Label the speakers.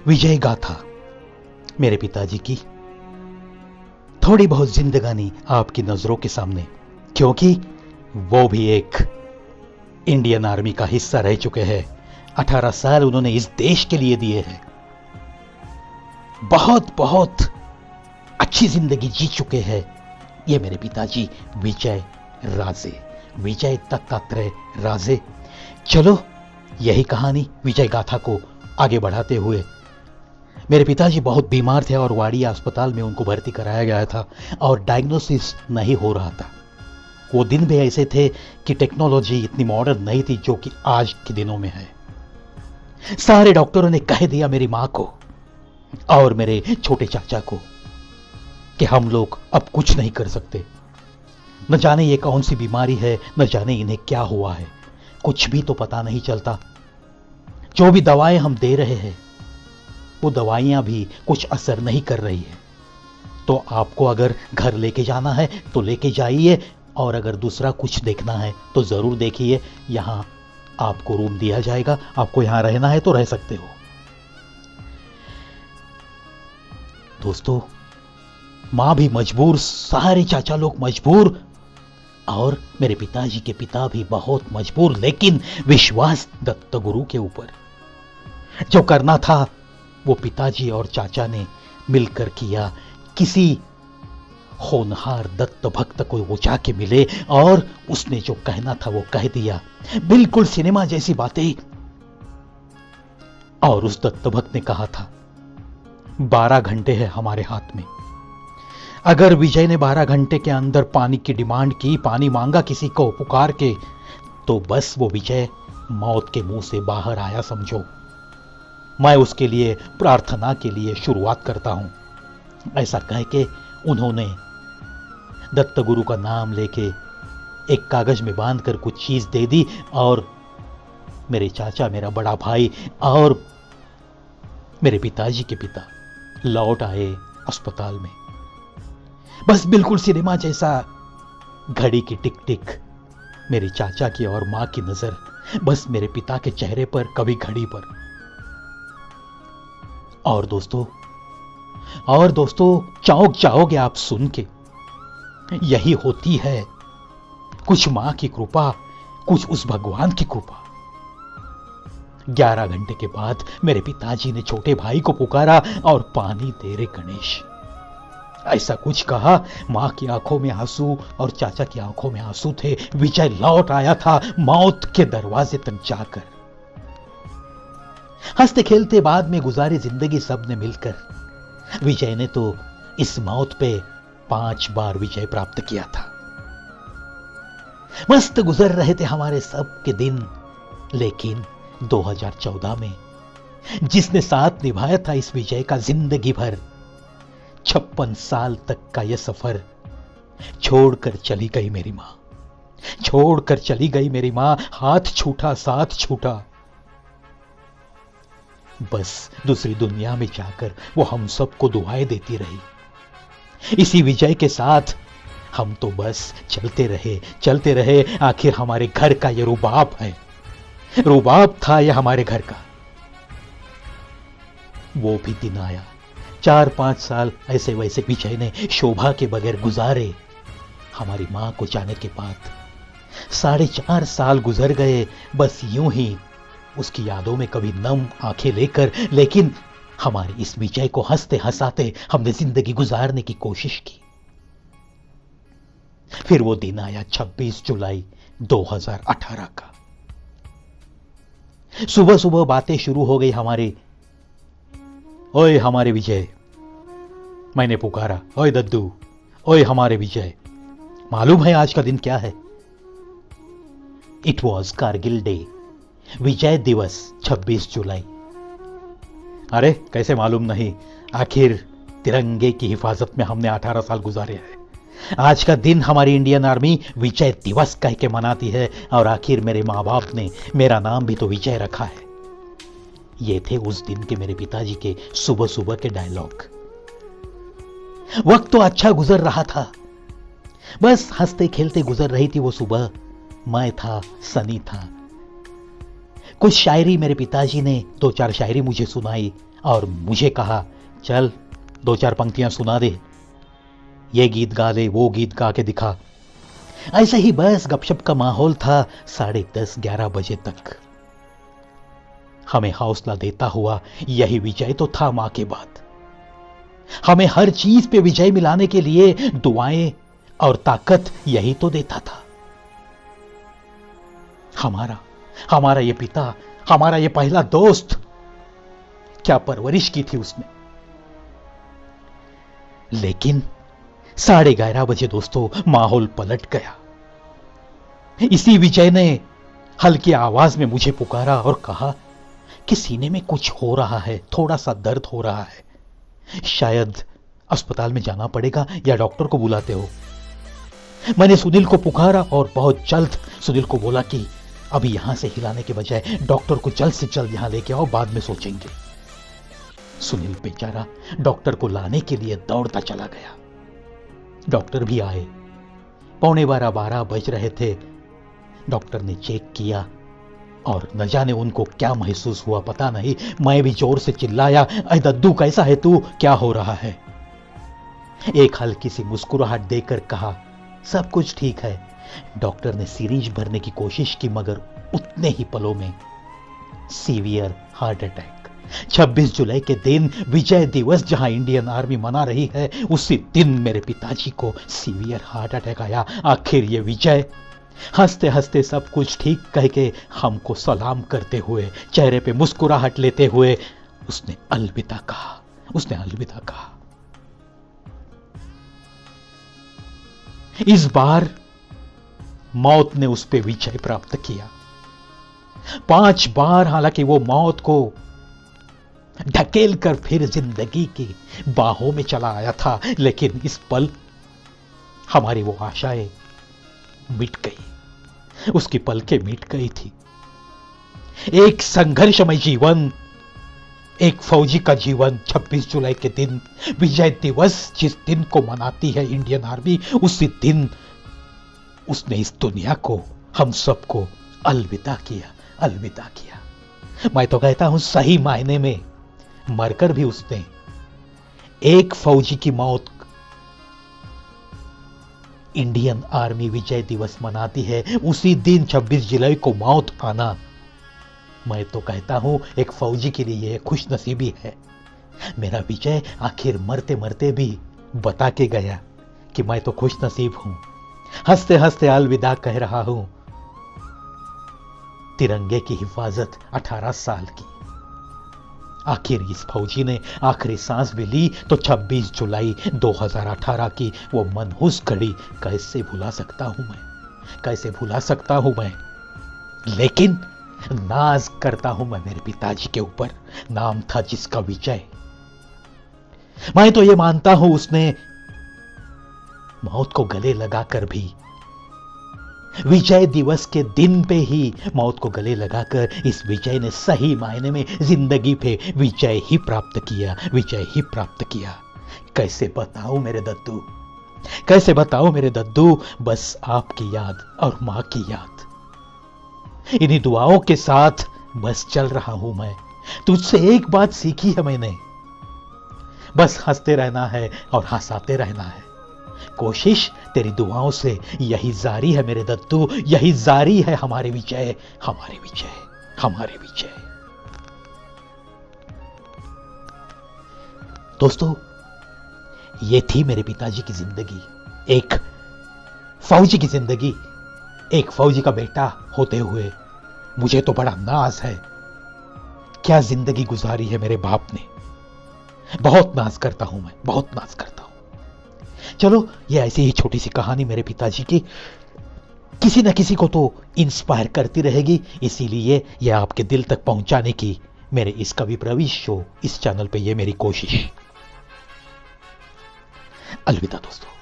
Speaker 1: विजय गाथा मेरे पिताजी की थोड़ी बहुत जिंदगानी आपकी नजरों के सामने, क्योंकि वो भी एक इंडियन आर्मी का हिस्सा रह चुके हैं। 18 साल उन्होंने इस देश के लिए दिए हैं। बहुत बहुत अच्छी जिंदगी जी चुके हैं ये मेरे पिताजी विजय राजे, विजय दत्तात्रेय राजे। चलो यही कहानी विजय गाथा को आगे बढ़ाते हुए, मेरे पिताजी बहुत बीमार थे और वाड़िया अस्पताल में उनको भर्ती कराया गया था और डायग्नोसिस नहीं हो रहा था। वो दिन भी ऐसे थे कि टेक्नोलॉजी इतनी मॉडर्न नहीं थी जो कि आज के दिनों में है। सारे डॉक्टरों ने कह दिया मेरी मां को और मेरे छोटे चाचा को कि हम लोग अब कुछ नहीं कर सकते। न जाने ये कौन सी बीमारी है, न जाने इन्हें क्या हुआ है, कुछ भी तो पता नहीं चलता। जो भी दवाएं हम दे रहे हैं वो दवाइयां भी कुछ असर नहीं कर रही है। तो आपको अगर घर लेके जाना है तो लेके जाइए, और अगर दूसरा कुछ देखना है तो जरूर देखिए। यहां आपको रूम दिया जाएगा, आपको यहां रहना है तो रह सकते हो। दोस्तों, मां भी मजबूर, सारे चाचा लोग मजबूर और मेरे पिताजी के पिता भी बहुत मजबूर, लेकिन विश्वास दत्त गुरु के ऊपर। जो करना था वो पिताजी और चाचा ने मिलकर किया। किसी होनहार दत्त भक्त को वो जाके मिले और उसने जो कहना था वो कह दिया, बिल्कुल सिनेमा जैसी बातें। और उस दत्त भक्त ने कहा था 12 घंटे है हमारे हाथ में। अगर विजय ने 12 घंटे के अंदर पानी की डिमांड की, पानी मांगा किसी को पुकार के, तो बस वो विजय मौत के मुंह से बाहर आया समझो। मैं उसके लिए प्रार्थना के लिए शुरुआत करता हूं। ऐसा कह के उन्होंने दत्त गुरु का नाम लेके एक कागज में बांधकर कुछ चीज दे दी और मेरे चाचा, मेरा बड़ा भाई और मेरे पिताजी के पिता लौट आए अस्पताल में। बस बिल्कुल सिनेमा जैसा, घड़ी की टिक टिक, मेरे चाचा की और मां की नजर बस मेरे पिता के चेहरे पर, कभी घड़ी पर। और दोस्तों चौंक जाओगे आप सुन के। यही होती है कुछ मां की कृपा, कुछ उस भगवान की कृपा। 11 घंटे के बाद मेरे पिताजी ने छोटे भाई को पुकारा और पानी दे रे गणेश, ऐसा कुछ कहा। मां की आंखों में आंसू और चाचा की आंखों में आंसू थे। विजय लौट आया था मौत के दरवाजे तक जाकर। हंसते खेलते बाद में गुजारी जिंदगी सबने मिलकर। विजय ने तो इस मौत पे 5 बार विजय प्राप्त किया था। मस्त गुजर रहे थे हमारे सब के दिन, लेकिन 2014 में जिसने साथ निभाया था इस विजय का जिंदगी भर, 56 साल तक का यह सफर, छोड़कर चली गई मेरी मां, छोड़कर चली गई मेरी मां। हाथ छूटा, साथ छूटा। बस दूसरी दुनिया में जाकर वो हम सबको दुआएं देती रही। इसी विजय के साथ हम तो बस चलते रहे। आखिर हमारे घर का ये रुबाब है, रुबाब था ये हमारे घर का। वो भी दिन आया, 4-5 साल ऐसे वैसे विजय ने शोभा के बगैर गुजारे। हमारी मां को जाने के बाद 4.5 साल गुजर गए, बस यूं ही उसकी यादों में कभी नम आंखें लेकर। लेकिन हमारे इस विजय को हंसते हंसाते हमने जिंदगी गुजारने की कोशिश की। फिर वो दिन आया 26 जुलाई 2018 का। सुबह सुबह बातें शुरू हो गई हमारी। ओए हमारे विजय, मैंने पुकारा, ओए दद्दू, ओए हमारे विजय, मालूम है आज का दिन क्या है? इट वॉज कारगिल डे, विजय दिवस 26 जुलाई। अरे कैसे मालूम नहीं, आखिर तिरंगे की हिफाजत में हमने 18 साल गुजारे हैं। आज का दिन हमारी इंडियन आर्मी विजय दिवस कह के मनाती है, और आखिर मेरे माँ बाप ने मेरा नाम भी तो विजय रखा है। ये थे उस दिन के मेरे पिताजी के सुबह सुबह के डायलॉग। वक्त तो अच्छा गुजर रहा था, बस हंसते खेलते गुजर रही थी वो सुबह। मैं था, सनी था। कुछ शायरी मेरे पिताजी ने 2-4 शायरी मुझे सुनाई और मुझे कहा, चल 2-4 पंक्तियां सुना दे, ये गीत गा दे, वो गीत गा के दिखा। ऐसा ही बस गपशप का माहौल था 10:30-11 बजे तक। हमें हौसला देता हुआ यही विजय तो था मां के बाद। हमें हर चीज पे विजय मिलाने के लिए दुआएं और ताकत यही तो देता था। हमारा ये पिता, हमारा ये पहला दोस्त, क्या परवरिश की थी उसने। लेकिन 11:30 बजे दोस्तों माहौल पलट गया। इसी विजय ने हल्की आवाज में मुझे पुकारा और कहा कि सीने में कुछ हो रहा है, थोड़ा सा दर्द हो रहा है, शायद अस्पताल में जाना पड़ेगा या डॉक्टर को बुलाते हो। मैंने सुनील को पुकारा और बहुत जल्द सुनील को बोला कि अभी यहां से हिलाने के बजाय डॉक्टर को जल्द से जल्द यहां लेके आओ, बाद में सोचेंगे। सुनील बेचारा डॉक्टर को लाने के लिए दौड़ता चला गया। डॉक्टर भी आए। 11:45 बज रहे थे। डॉक्टर ने चेक किया और न जाने उनको क्या महसूस हुआ पता नहीं, मैं भी जोर से चिल्लाया, अरे दद्दू कैसा है तू, क्या हो रहा है। एक हल्की सी मुस्कुराहट देकर कहा, सब कुछ ठीक है। डॉक्टर ने सीरीज भरने की कोशिश की मगर उतने ही पलों में सीवियर हार्ट अटैक। 26 जुलाई के दिन, विजय दिवस जहां इंडियन आर्मी मना रही है, उसी दिन मेरे पिताजी को सीवियर हार्ट अटैक आया। आखिर ये विजय हंसते हंसते सब कुछ ठीक कह के हमको सलाम करते हुए, चेहरे पे मुस्कुराहट लेते हुए उसने अलविदा कहा। इस बार मौत ने उस पे विजय प्राप्त किया। 5 बार हालांकि वो मौत को ढकेल कर फिर जिंदगी की बाहों में चला आया था, लेकिन इस पल हमारी वो आशाएं मिट गई, उसकी पलकें मिट गई थी। एक संघर्षमय जीवन, एक फौजी का जीवन 26 जुलाई के दिन, विजय दिवस जिस दिन को मनाती है इंडियन आर्मी, उसी दिन उसने इस दुनिया को, हम सबको अलविदा किया। मैं तो कहता हूं सही मायने में मरकर भी उसने एक फौजी की मौत, इंडियन आर्मी विजय दिवस मनाती है, उसी दिन 26 जुलाई को मौत आना, मैं तो कहता हूं एक फौजी के लिए यह खुश नसीबी है। मेरा विजय आखिर मरते मरते भी बता के गया कि मैं तो खुश नसीब हूं। हंसते हंसते अलविदा कह रहा हूं। तिरंगे की हिफाजत 18 साल की। आखिर इस फौजी ने आखिरी सांस भी ली तो 26 जुलाई 2018 की वो मनहूस घड़ी कैसे भुला सकता हूं मैं। लेकिन नाज करता हूं मैं मेरे पिताजी के ऊपर, नाम था जिसका विजय। मैं तो ये मानता हूं उसने मौत को गले लगाकर भी, विजय दिवस के दिन पे ही मौत को गले लगाकर इस विजय ने सही मायने में जिंदगी पे विजय ही प्राप्त किया। कैसे बताऊं मेरे दद्दू, बस आपकी याद और मां की याद, इन्हीं दुआओं के साथ बस चल रहा हूं मैं। तुझसे एक बात सीखी है मैंने, बस हंसते रहना है और हंसाते रहना है। कोशिश तेरी दुआओं से यही जारी है मेरे दद्दू, यही जारी है हमारे विजय। दोस्तों, ये थी मेरे पिताजी की जिंदगी, एक फौजी की जिंदगी। एक फौजी का बेटा होते हुए मुझे तो बड़ा नाज है, क्या जिंदगी गुजारी है मेरे बाप ने। बहुत नाज करता हूं मैं, बहुत नाज करता हूं। चलो, ये ऐसी ही छोटी सी कहानी मेरे पिताजी की किसी न किसी को तो इंस्पायर करती रहेगी, इसीलिए यह आपके दिल तक पहुंचाने की मेरे इस कवि प्रवीश शो, इस चैनल पे ये मेरी कोशिश। अलविदा दोस्तों।